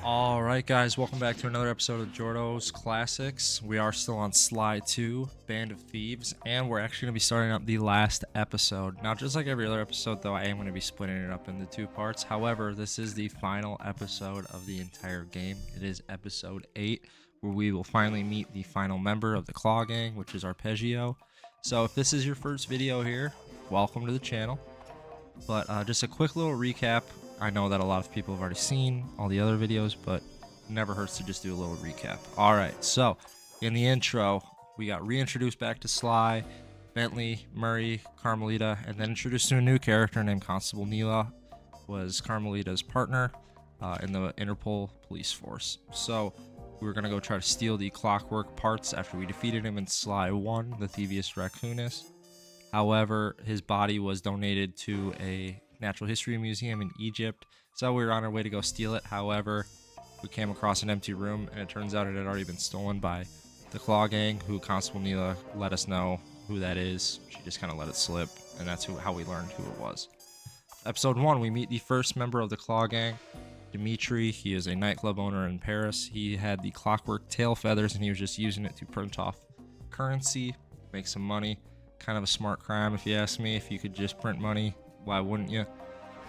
Alright guys, welcome back to another episode of Jordo's Classics. We are still on SLY 2, Band of Thieves, and we're actually going to be starting up the last episode. Now, just like every other episode though, I am going to be splitting it up into two parts. However, this is the final episode of the entire game. It is episode 8, where we will finally meet the final member of the Claw Gang, which is Arpeggio. So if this is your first video here, welcome to the channel. But just a quick little recap. I know that a lot of people have already seen all the other videos, but it never hurts to just do a little recap. Alright, so in the intro, we got reintroduced back to Sly, Bentley, Murray, Carmelita, and then introduced to a new character named Constable Neela, was Carmelita's partner in the Interpol police force. So we were going to go try to steal the clockwork parts after we defeated him in Sly 1, the Thievius Raccoonus. However, his body was donated to a natural history museum in Egypt, so we were on our way to go steal it. However, we came across an empty room, and it turns out it had already been stolen by the Claw Gang, who Constable Neela let us know who that is. She just kind of let it slip, and that's how we learned who it was. Episode 1, we meet the first member of the Claw Gang, Dimitri. He is a nightclub owner in Paris. He had the clockwork tail feathers, and he was just using it to print off currency, make some money. Kind of a smart crime, if you ask me. If you could just print money, why wouldn't you?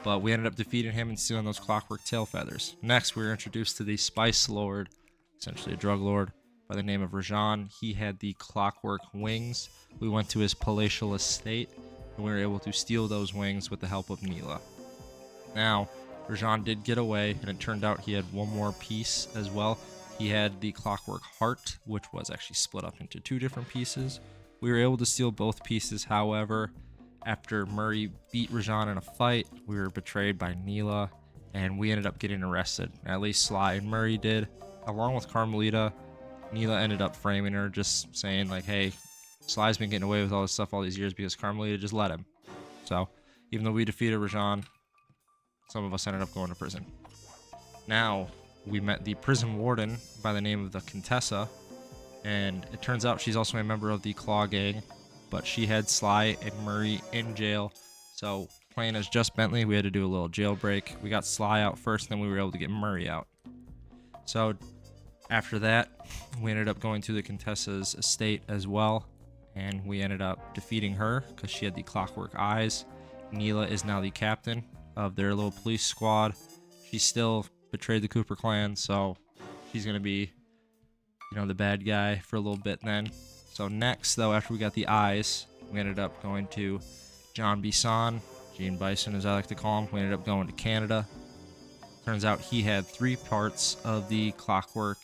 But we ended up defeating him and stealing those clockwork tail feathers. Next, we were introduced to the Spice Lord, essentially a drug lord, by the name of Rajan. He had the clockwork wings. We went to his palatial estate, and we were able to steal those wings with the help of Neela. Now, Rajan did get away, and it turned out he had one more piece as well. He had the clockwork heart, which was actually split up into two different pieces. We were able to steal both pieces. However, after Murray beat Rajan in a fight, we were betrayed by Neela, and we ended up getting arrested. At least Sly and Murray did. Along with Carmelita, Neela ended up framing her, just saying like, hey, Sly's been getting away with all this stuff all these years because Carmelita just let him. So, even though we defeated Rajan, some of us ended up going to prison. Now, we met the prison warden by the name of the Contessa, and it turns out she's also a member of the Claw Gang, but she had Sly and Murray in jail. So playing as just Bentley, we had to do a little jailbreak. We got Sly out first, then we were able to get Murray out. So after that, we ended up going to the Contessa's estate as well, and we ended up defeating her because she had the clockwork eyes. Neela is now the captain of their little police squad. She still betrayed the Cooper clan, so she's going to be the bad guy for a little bit then. So next, though, after we got the eyes, we ended up going to John Bisson, Gene Bison as I like to call him. We ended up going to Canada. Turns out he had 3 parts of the clockwork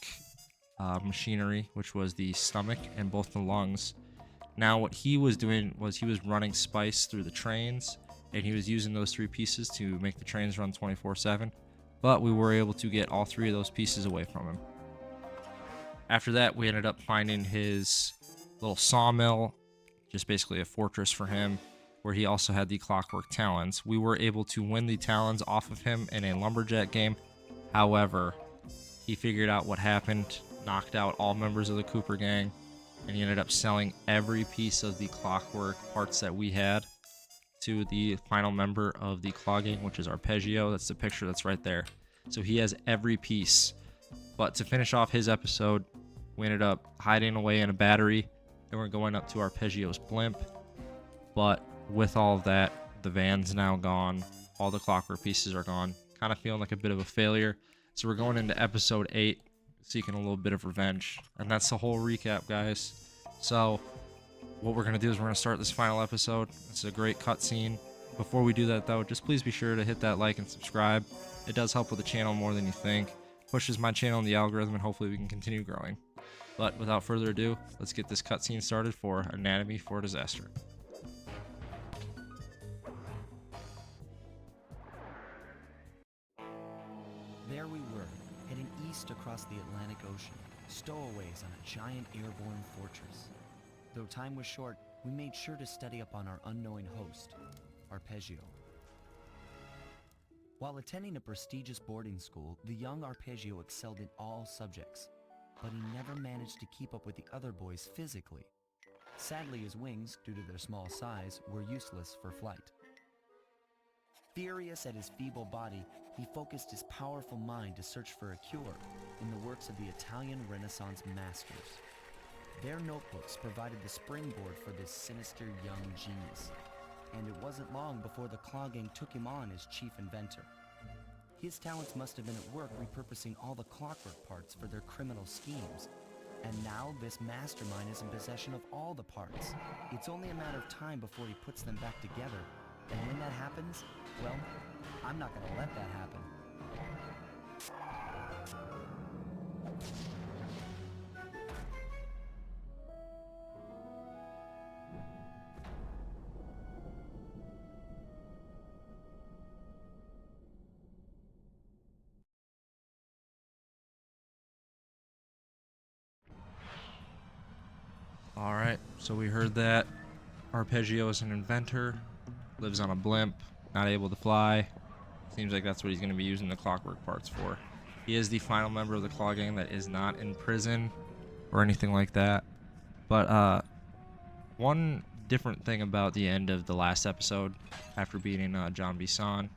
machinery, which was the stomach and both the lungs. Now what he was doing was he was running spice through the trains, and he was using those 3 pieces to make the trains run 24/7. But we were able to get all 3 of those pieces away from him. After that, we ended up finding his little sawmill, just basically a fortress for him, where he also had the clockwork talons. We were able to win the talons off of him in a lumberjack game. However, he figured out what happened, knocked out all members of the Cooper gang, and he ended up selling every piece of the clockwork parts that we had to the final member of the Claw Gang, which is Arpeggio. That's the picture that's right there. So he has every piece. But to finish off his episode, we ended up hiding away in a battery, and we're going up to Arpeggio's blimp. But with all of that, the van's now gone. All the clockwork pieces are gone. Kind of feeling like a bit of a failure. So we're going into episode 8, seeking a little bit of revenge. And that's the whole recap, guys. So what we're going to do is we're going to start this final episode. It's a great cutscene. Before we do that, though, just please be sure to hit that like and subscribe. It does help with the channel more than you think. Pushes my channel in the algorithm, and hopefully we can continue growing. But without further ado, let's get this cutscene started for Anatomy for Disaster. There we were, heading east across the Atlantic Ocean, stowaways on a giant airborne fortress. Though time was short, we made sure to study up on our unknowing host, Arpeggio. While attending a prestigious boarding school, the young Arpeggio excelled in all subjects, but he never managed to keep up with the other boys physically. Sadly, his wings, due to their small size, were useless for flight. Furious at his feeble body, he focused his powerful mind to search for a cure in the works of the Italian Renaissance masters. Their notebooks provided the springboard for this sinister young genius, and it wasn't long before the Claw Gang took him on as chief inventor. His talents must have been at work repurposing all the clockwork parts for their criminal schemes. And now this mastermind is in possession of all the parts. It's only a matter of time before he puts them back together. And when that happens, well, I'm not gonna let that happen. Alright, so we heard that Arpeggio is an inventor, lives on a blimp, not able to fly. Seems like that's what he's going to be using the clockwork parts for. He is the final member of the Claw Gang that is not in prison or anything like that. But one different thing about the end of the last episode, after beating John Bisson,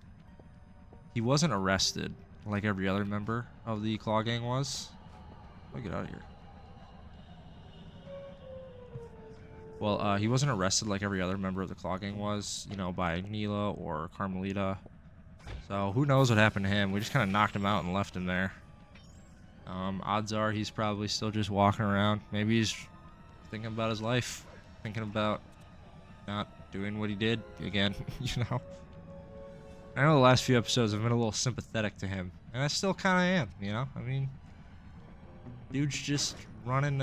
he wasn't arrested like every other member of the Claw Gang was. Let me get out of here. Well, he wasn't arrested like every other member of the Claw Gang was, you know, by Neela or Carmelita. So who knows what happened to him? We just kind of knocked him out and left him there. Odds are he's probably still just walking around. Maybe he's thinking about his life, thinking about not doing what he did again, you know? I know the last few episodes I've been a little sympathetic to him, and I still kind of am, you know? I mean, dude's just running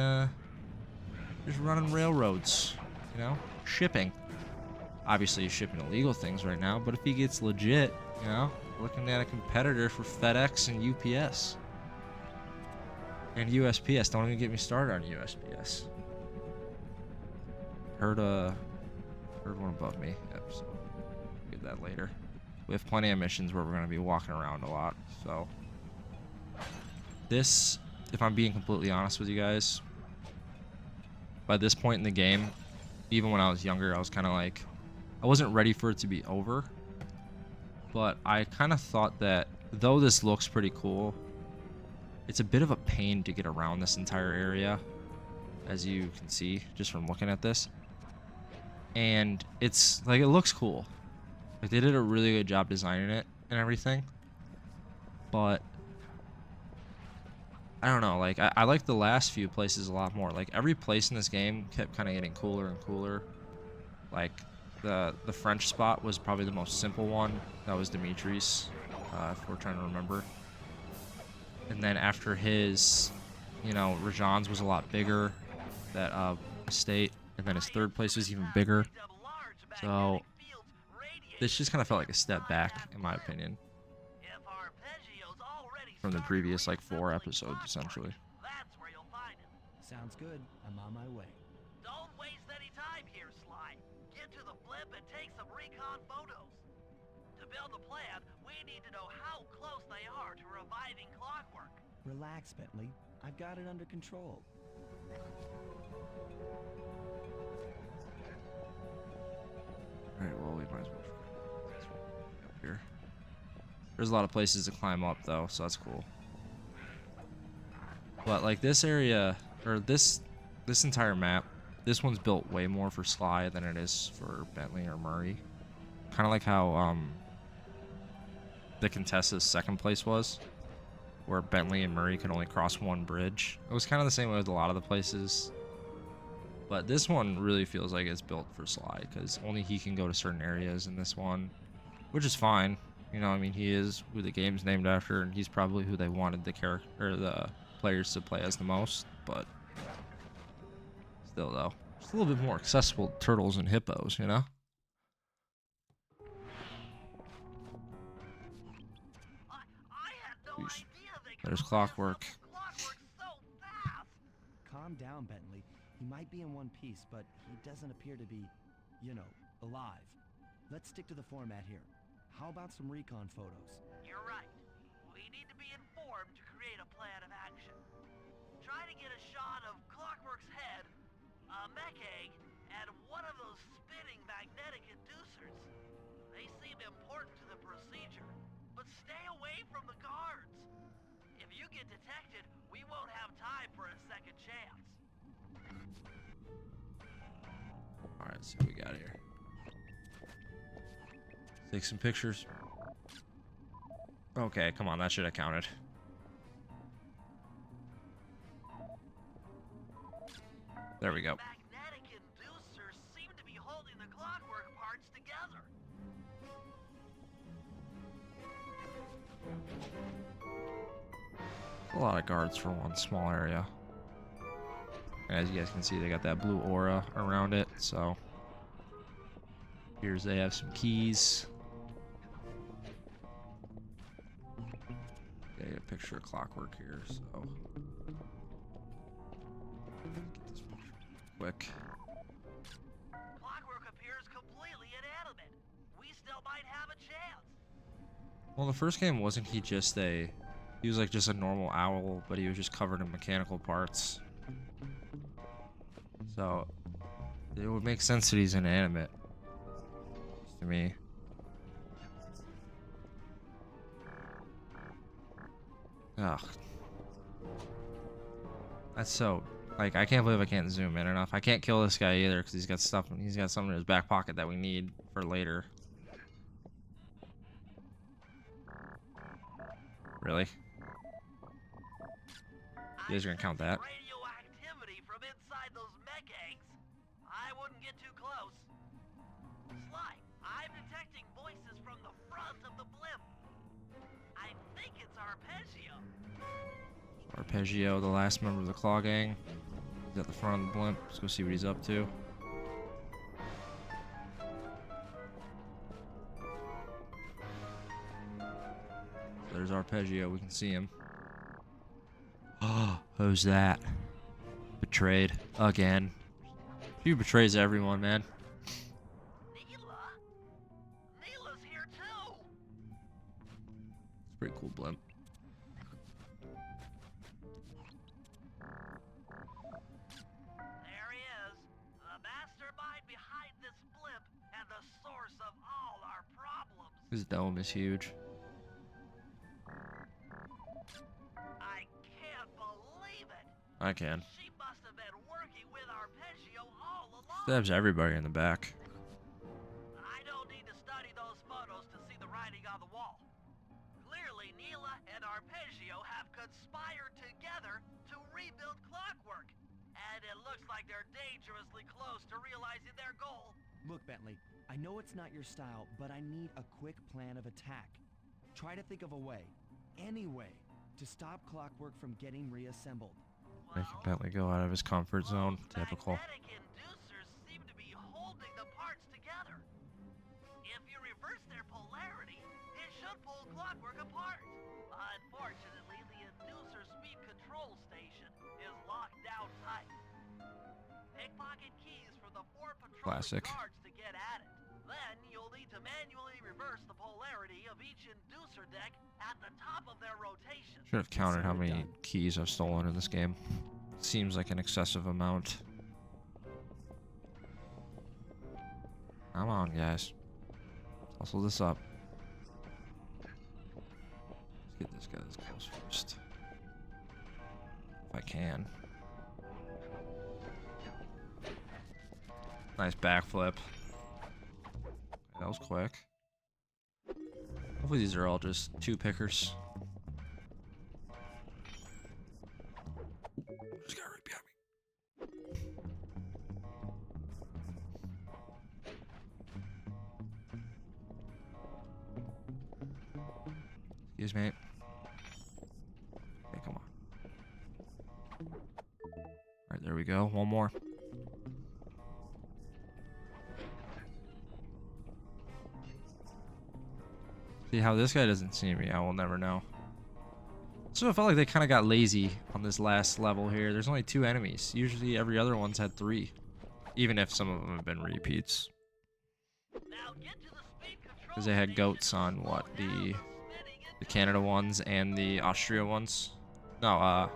railroads, you know? Shipping. Obviously he's shipping illegal things right now, but if he gets legit, you know, looking at a competitor for FedEx and UPS. And USPS, don't even get me started on USPS. Heard one above me. Yep, so get that later. We have plenty of missions where we're gonna be walking around a lot, so this, if I'm being completely honest with you guys, by this point in the game, even when I was younger, I was kind of like, I wasn't ready for it to be over, but I kind of thought that though this looks pretty cool, it's a bit of a pain to get around this entire area, as you can see just from looking at this. And it's like, it looks cool. Like, they did a really good job designing it and everything, but I don't know, like, I like the last few places a lot more. Like, every place in this game kept kind of getting cooler and cooler. Like, the French spot was probably the most simple one. That was Dimitri's, if we're trying to remember. And then after his, you know, Rajan's was a lot bigger, that estate. And then his third place was even bigger. So this just kind of felt like a step back, in my opinion, from the previous, like, 4 episodes, essentially. That's where you'll find him. Sounds good. I'm on my way. Don't waste any time here, SLY. Get to the blimp and take some recon photos. To build a plan, we need to know how close they are to reviving clockwork. Relax, Bentley. I've got it under control. Alright, well, we might as well up here. There's a lot of places to climb up, though, so that's cool. But, like, this area, or this entire map, this one's built way more for SLY than it is for Bentley or Murray. Kind of like how the Contessa's second place was, where Bentley and Murray could only cross one bridge. It was kind of the same way with a lot of the places. But this one really feels like it's built for SLY, because only he can go to certain areas in this one, which is fine. You know, I mean, he is who the game's named after, and he's probably who they wanted the character, or the players to play as the most. But still, though, it's a little bit more accessible to turtles and hippos, you know? I had no Jeez. idea they could There's mess clockwork. up clockwork so fast. Calm down, Bentley. He might be in one piece, but he doesn't appear to be, you know, alive. Let's stick to the format here. How about some recon photos? You're right. We need to be informed to create a plan of action. Try to get a shot of Clockwork's head, a mech egg, and one of those spinning magnetic inducers. They seem important to the procedure, but stay away from the guards. If you get detected, we won't have time for a second chance. Alright, let's see what we got here. Take some pictures. Okay, come on, that should have counted. There we go. Magnetic inducers seem to be holding the clockwork parts together. A lot of guards for one small area. As you guys can see, they got that blue aura around it, so here's they have some keys. Get a picture of clockwork here, so get this picture quick. Clockwork appears completely inanimate. We still might have a chance. Well, the first game wasn't he just he was like just a normal owl, but he was just covered in mechanical parts. So it would make sense that he's inanimate to me. Ugh. That's so, like, I can't believe I can't zoom in enough. I can't kill this guy either because he's got something in his back pocket that we need for later. Really? You guys are gonna count that? Radioactivity from inside those mech eggs. I wouldn't get too close. Sly, I'm detecting voices from the front of the blimp. I think it's Arpeggio. Arpeggio, the last member of the Claw Gang. He's at the front of the blimp. Let's go see what he's up to. There's Arpeggio. We can see him. Oh, who's that? Betrayed again. He betrays everyone, man. Neela's here too. It's a pretty cool blimp. There he is, the mastermind behind this blimp and the source of all our problems. His dome is huge. I can't believe it. I can. She must have been working with Arpeggio all along. Stabs everybody in the back. I don't need to study those photos to see the writing on the wall. Clearly, Neela and Arpeggio have conspired together to rebuild Clockwork. And it looks like they're dangerously close to realizing their goal. Look, Bentley, I know it's not your style, but I need a quick plan of attack. Try to think of a way, any way, to stop Clockwork from getting reassembled. Making Bentley go out of his comfort zone. Typical. Magnetic inducers seem to be holding the parts together. If you reverse their polarity, it should pull Clockwork apart. Unfortunately, the inducer speed control station is locked down tight. Pickpocket keys for the 4 patrolling Classic. guards to get at it. Then you'll need to manually reverse the polarity of each inducer deck at the top of their rotation. Should have counted how many keys I've stolen in this game. Seems like an excessive amount. Come on, guys. Hustle this up. Let's get this guy this close first. If I can. Nice backflip. That was quick. Hopefully these are all just 2 pickers. This guy right behind me. Excuse me. Okay, come on. Alright, there we go. One more. See how this guy doesn't see me, I will never know. So I felt like they kind of got lazy on this last level here. There's only 2 enemies. Usually every other one's had 3. Even if some of them have been repeats. Because they had goats on what? The Canada ones and the Austria ones. No,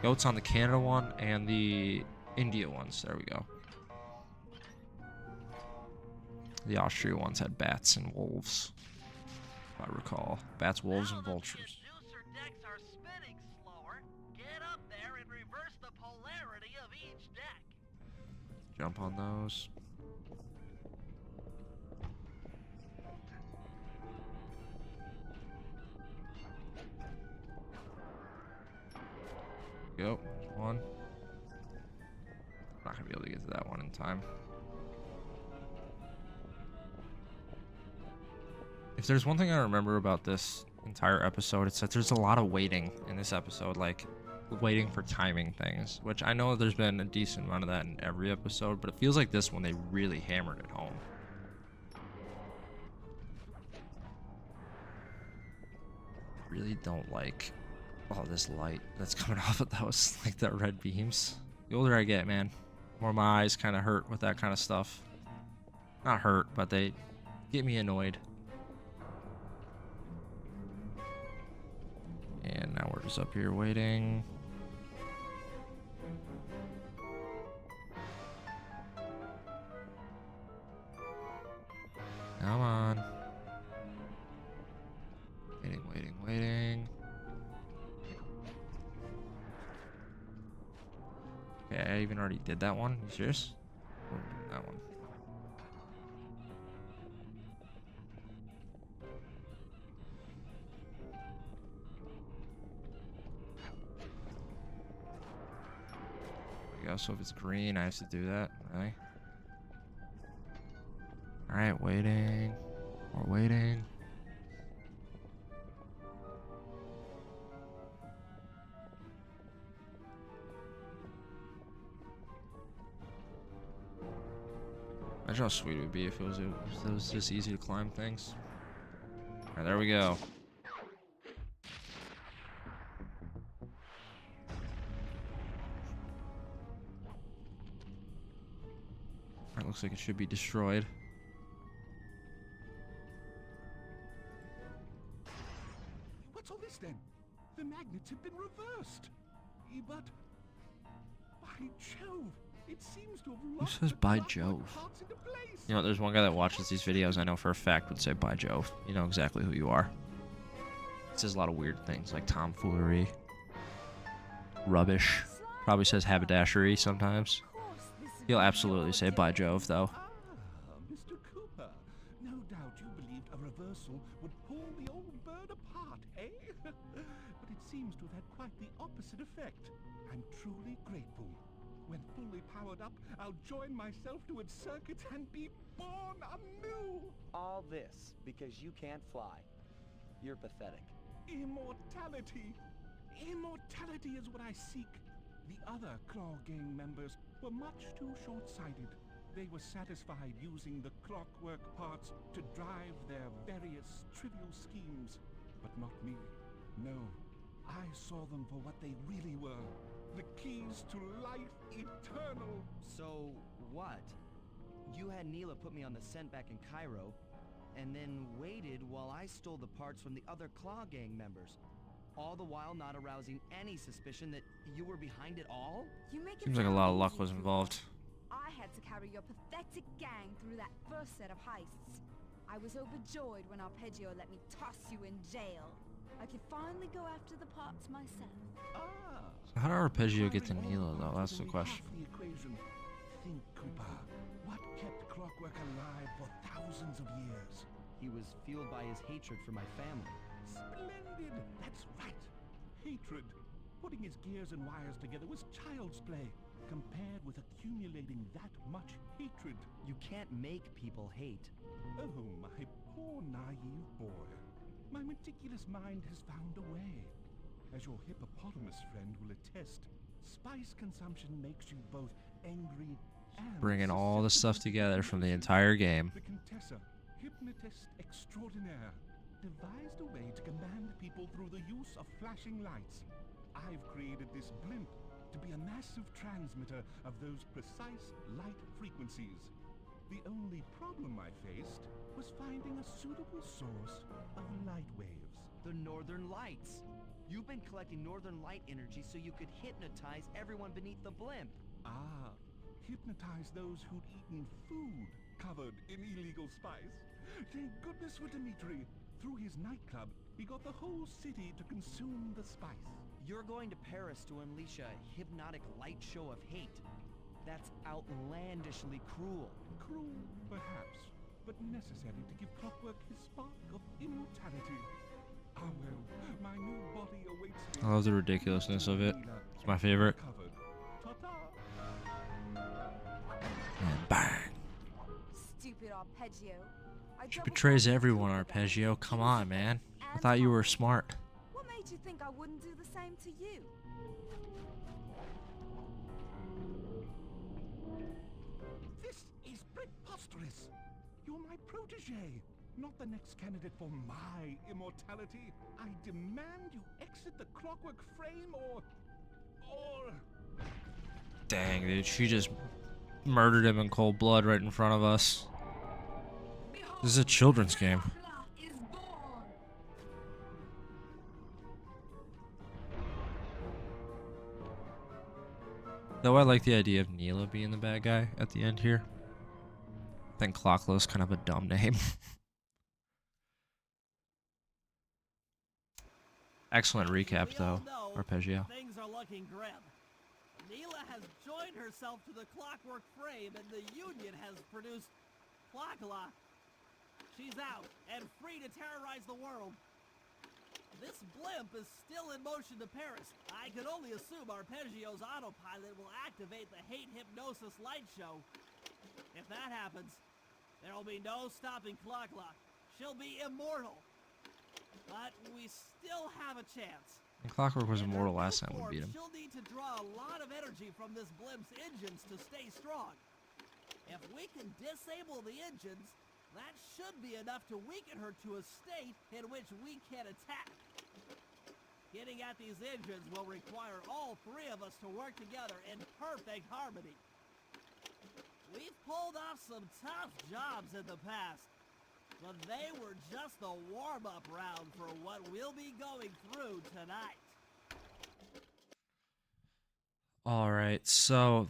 goats on the Canada one and the India ones. There we go. The Austria ones had bats and wolves. If I recall. Bats, wolves, and Now that the vultures. inducer decks are spinning slower, get up there and reverse the polarity of each deck. Jump on those. Yep, there's one. Not gonna be able to get to that one in time. If there's one thing I remember about this entire episode, it's that there's a lot of waiting in this episode, like waiting for timing things, which I know there's been a decent amount of that in every episode, but it feels like this one they really hammered it home. Really don't like all this light that's coming off of those, like the red beams. The older I get, man, the more my eyes kind of hurt with that kind of stuff. Not hurt, but they get me annoyed. And now we're just up here waiting. Come on. Waiting, waiting, waiting. Okay, I even already did that one. You serious? We're doing that one. There we go. So if it's green, I have to do that. Right? Alright, waiting. We're waiting. Imagine how sweet it would be if it was this easy to climb things. Alright, there we go. Alright, looks like it should be destroyed. What's all this then? The magnets have been reversed. But by Jove, it seems to have locked says the by clockwork Jove? parts into place. You know, there's one guy that watches these videos I know for a fact would say by Jove. You know exactly who you are. It says a lot of weird things like tomfoolery, rubbish. Probably says haberdashery sometimes. He'll absolutely say by Jove though. Mr. Cooper, no doubt you believed a reversal would pull the old bird apart, eh? But it seems to have had quite the opposite effect. I'm truly grateful. When fully powered up, I'll join myself to its circuits and be born anew. All this because you can't fly. You're pathetic. Immortality! Immortality is what I seek. The other Claw Gang members were much too short-sighted. They were satisfied using the clockwork parts to drive their various trivial schemes. But not me. No. I saw them for what they really were. The keys to life eternal. So, what? You had Neela put me on the scent back in Cairo, and then waited while I stole the parts from the other Claw Gang members. All the while not arousing any suspicion that you were behind it all? You make it Seems like a sound lot of luck easy, was Cooper. involved. I had to carry your pathetic gang through that first set of heists. I was overjoyed when Arpeggio let me toss you in jail. I could finally go after the parts myself. So how did Arpeggio get to Firing Neela all though? parts That's is the only question. half the equation. Think, Cooper. What kept Clockwork alive for thousands of years? He was fueled by his hatred for my family. Splendid! That's right. Hatred. Putting his gears and wires together was child's play, compared with accumulating that much hatred. You can't make people hate. Oh, my poor naive boy. My meticulous mind has found a way. As your hippopotamus friend will attest, spice consumption makes you both angry and Bringing all the stuff susceptible together to from the emotion. entire game. The Contessa, hypnotist extraordinaire, devised a way to command people through the use of flashing lights. I've created this blimp to be a massive transmitter of those precise light frequencies. The only problem I faced was finding a suitable source of light waves. The Northern Lights. You've been collecting Northern Light energy so you could hypnotize everyone beneath the blimp. Ah, hypnotize those who'd eaten food covered in illegal spice. Thank goodness for Dimitri. Through his nightclub, he got the whole city to consume the spice. You're going to Paris to unleash a hypnotic light show of hate. That's outlandishly cruel. Cruel, perhaps, but necessary to give Clockwork his spark of immortality. Ah well, my new body awaits me. I love the ridiculousness of it. It's my favorite. Covered. Ta-ta. And bang. Stupid Arpeggio. She betrays everyone, Arpeggio. Come on, man. I thought you were smart. What made you think I wouldn't do the same to you? This is preposterous. You're my protege, not the next candidate for my immortality. I demand you exit the Clockwork frame or... Dang, dude. She just murdered him in cold blood right in front of us. This is a children's game. Though I like the idea of Neela being the bad guy at the end here. I think Clocklow's kind of a dumb name. Excellent recap, though, Arpeggio. Things are looking grim. Neela has joined herself to the Clockwork frame, and the Union has produced Clockla. She's out and free to terrorize the world. This blimp is still in motion to Paris. I can only assume Arpeggio's autopilot will activate the hate hypnosis light show. If that happens, there'll be no stopping Clockla. She'll be immortal. But we still have a chance. And Clockwork was immortal last time we beat him. She'll need to draw a lot of energy from this blimp's engines to stay strong. If we can disable the engines, that should be enough to weaken her to a state in which we can attack. Getting at these engines will require all three of us to work together in perfect harmony. We've pulled off some tough jobs in the past, but they were just the warm-up round for what we'll be going through tonight. Alright, so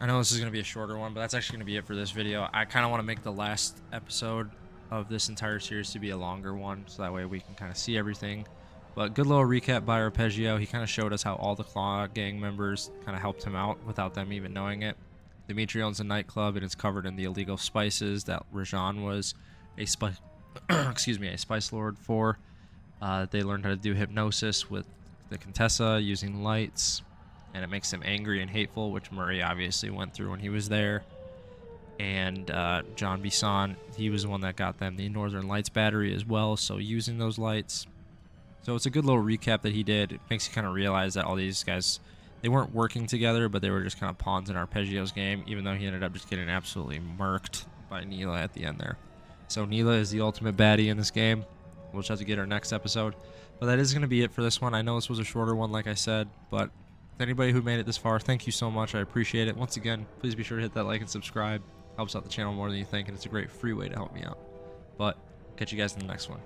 I know this is going to be a shorter one, but that's actually going to be it for this video. I kind of want to make the last episode of this entire series to be a longer one, so that way we can kind of see everything. But good little recap by Arpeggio. He kind of showed us how all the Claw gang members kind of helped him out without them even knowing it. Dimitri owns a nightclub, and it's covered in the illegal spices that Rajan was a spice lord for. They learned how to do hypnosis with the Contessa using lights, and it makes him angry and hateful, which Murray obviously went through when he was there. And John Bisson, he was the one that got them the Northern Lights battery as well, so using those lights. So it's a good little recap that he did. It makes you kind of realize that all these guys, they weren't working together, but they were just kind of pawns in Arpeggio's game, even though he ended up just getting absolutely murked by Neela at the end there. So Neela is the ultimate baddie in this game. We'll just have to get our next episode. But that is going to be it for this one. I know this was a shorter one, like I said, but anybody who made it this far, thank you so much. I appreciate it. Once again, please be sure to hit that like and subscribe. Helps out the channel more than you think, and it's a great free way to help me out. But catch you guys in the next one.